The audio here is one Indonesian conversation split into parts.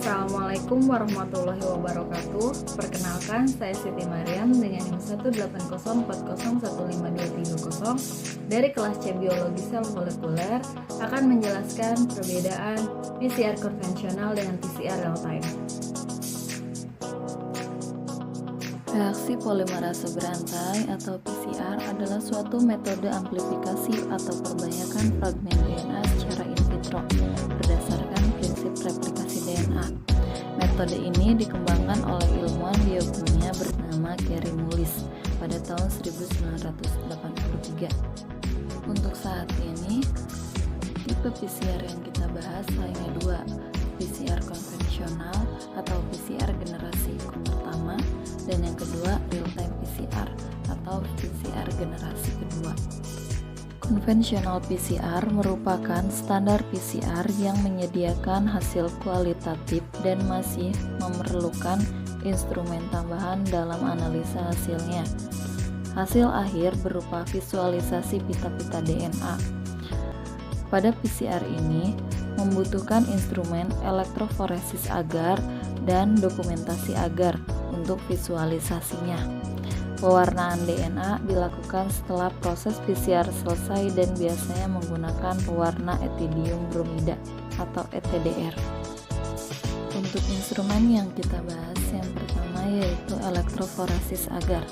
Assalamualaikum warahmatullahi wabarakatuh. Perkenalkan, saya Siti Mariam dengan NIM 18040015230 dari kelas C Biologi Sel Molekuler akan menjelaskan perbedaan PCR konvensional dengan PCR real time. Reaksi polimerase berantai atau PCR adalah suatu metode amplifikasi atau perbanyakan fragmen DNA secara in vitro berdasarkan prinsip replikasi DNA. Metode ini dikembangkan oleh ilmuwan biokimia bernama Gary Mullis pada tahun 1983. Untuk saat ini, tipe PCR yang kita bahas hanya dua, PCR konvensional atau PCR generasi pertama dan yang kedua real-time PCR atau PCR generasi kedua. Konvensional PCR merupakan standar PCR yang menyediakan hasil kualitatif dan masih memerlukan instrumen tambahan dalam analisa hasilnya. Hasil akhir berupa visualisasi pita-pita DNA. Pada PCR ini membutuhkan instrumen elektroforesis agar dan dokumentasi agar untuk visualisasinya. Pewarnaan DNA dilakukan setelah proses PCR selesai dan biasanya menggunakan pewarna etidium bromida atau ETDR. Untuk instrumen yang kita bahas yang pertama yaitu elektroforesis agar.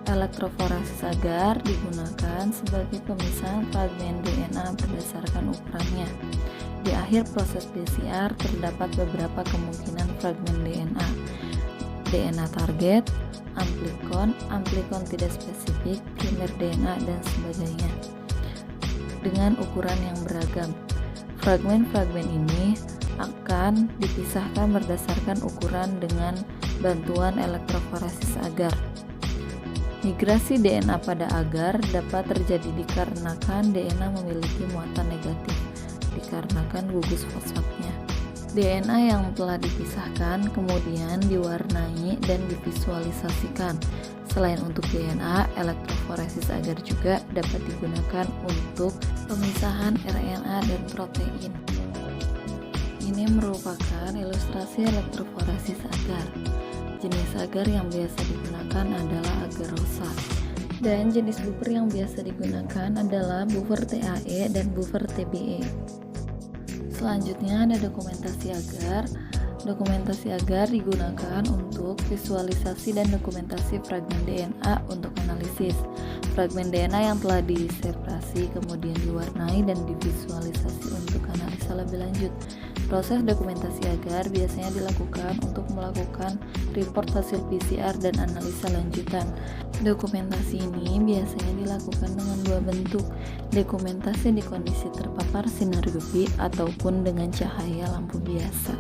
Elektroforesis agar digunakan sebagai pemisahan fragmen DNA berdasarkan ukurannya. Di akhir proses PCR terdapat beberapa kemungkinan fragmen DNA. DNA target, amplikon tidak spesifik, primer DNA, dan sebagainya. Dengan ukuran yang beragam, fragmen-fragmen ini akan dipisahkan berdasarkan ukuran dengan bantuan elektroforesis agar. Migrasi DNA pada agar dapat terjadi dikarenakan DNA memiliki muatan negatif, dikarenakan gugus fosfatnya. DNA yang telah dipisahkan kemudian diwarnai dan divisualisasikan. Selain untuk DNA, elektroforesis agar juga dapat digunakan untuk pemisahan RNA dan protein. Ini merupakan ilustrasi elektroforesis agar. Jenis agar yang biasa digunakan adalah agar rosa. Dan jenis buffer yang biasa digunakan adalah buffer TAE dan buffer TBE. Selanjutnya ada dokumentasi agar. Dokumentasi agar digunakan untuk visualisasi dan dokumentasi fragmen DNA untuk analisis. Fragmen DNA yang telah diseparasi kemudian diwarnai dan divisualisasi untuk analisa lebih lanjut. Proses dokumentasi agar biasanya dilakukan untuk melakukan report hasil PCR dan analisa lanjutan. Dokumentasi ini biasanya dilakukan dengan dua bentuk, dokumentasi di kondisi terpapar sinar UV ataupun dengan cahaya lampu biasa.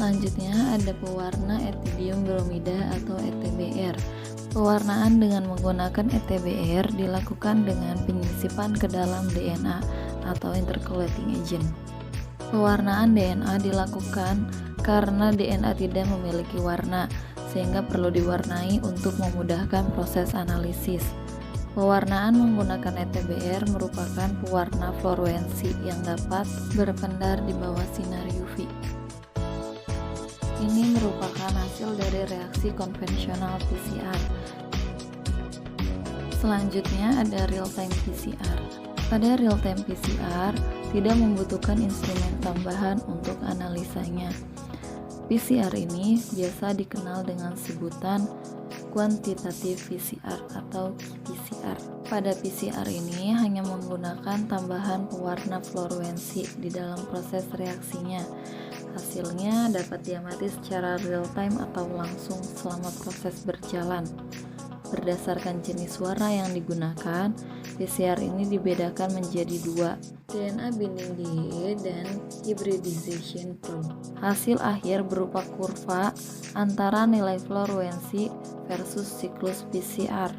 Selanjutnya ada pewarna etidium bromida atau ETBR. Pewarnaan dengan menggunakan ETBR dilakukan dengan penyisipan ke dalam DNA atau intercalating agent. Pewarnaan DNA dilakukan karena DNA tidak memiliki warna, sehingga perlu diwarnai untuk memudahkan proses analisis. Pewarnaan menggunakan ETBR merupakan pewarna fluoresensi yang dapat berpendar di bawah sinar UV. Ini merupakan hasil dari reaksi konvensional PCR. Selanjutnya ada real-time PCR. Pada real-time PCR, tidak membutuhkan instrumen tambahan untuk analisanya. PCR ini biasa dikenal dengan sebutan quantitative PCR atau qPCR. Pada PCR ini hanya menggunakan tambahan pewarna fluoresensi di dalam proses reaksinya. Hasilnya dapat diamati secara real time atau langsung selama proses berjalan. Berdasarkan jenis warna yang digunakan, PCR ini dibedakan menjadi dua, DNA binding DE dan hybridization probe. Hasil akhir berupa kurva antara nilai fluoresensi versus siklus PCR.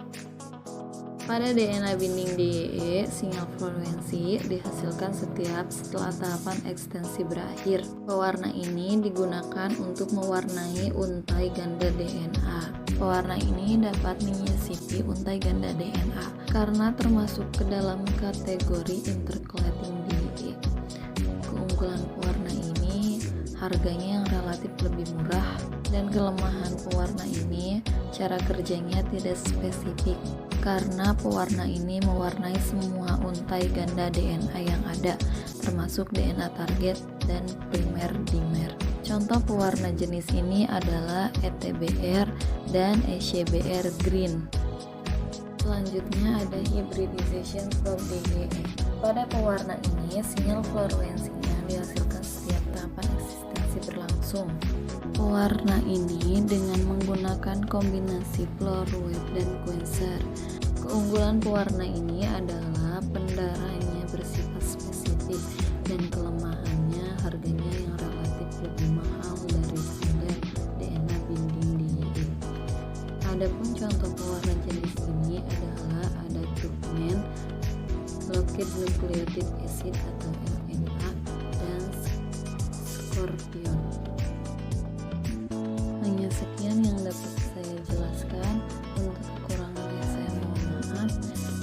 Pada DNA binding DE, sinyal fluoresensi dihasilkan setelah tahapan ekstensi berakhir. Pewarna ini digunakan untuk mewarnai untai ganda DNA. Pewarna ini dapat menyisipi untai ganda DNA karena termasuk ke dalam kategori intercalating DNA. Keunggulan pewarna ini harganya yang relatif lebih murah. Dan kelemahan pewarna ini, cara kerjanya tidak spesifik karena pewarna ini mewarnai semua untai ganda DNA yang ada, termasuk DNA target dan primer dimer. Contoh pewarna jenis ini adalah ETBR dan ECBR Green. Selanjutnya ada hybridization from DGE. Pada pewarna ini, sinyal fluoresensinya dihasilkan setiap tahapan eksistensi berlangsung. Pewarna ini dengan menggunakan kombinasi fluoride dan quencher. Keunggulan pewarna ini adalah pendarahannya bersifat spesifik dan kelemahannya harganya yang relatif lebih mahal dari standar DNA binding DGE. Adapun contoh pewarna jenis ini adalah ada Turkmen, Lockheed Nucleotide Acid atau LNA, dan Scorpion. Hanya sekian yang dapat saya jelaskan. Untuk kekurangannya saya mohon maaf.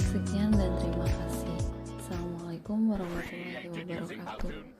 Sekian dan terima kasih. Assalamualaikum warahmatullahi wabarakatuh.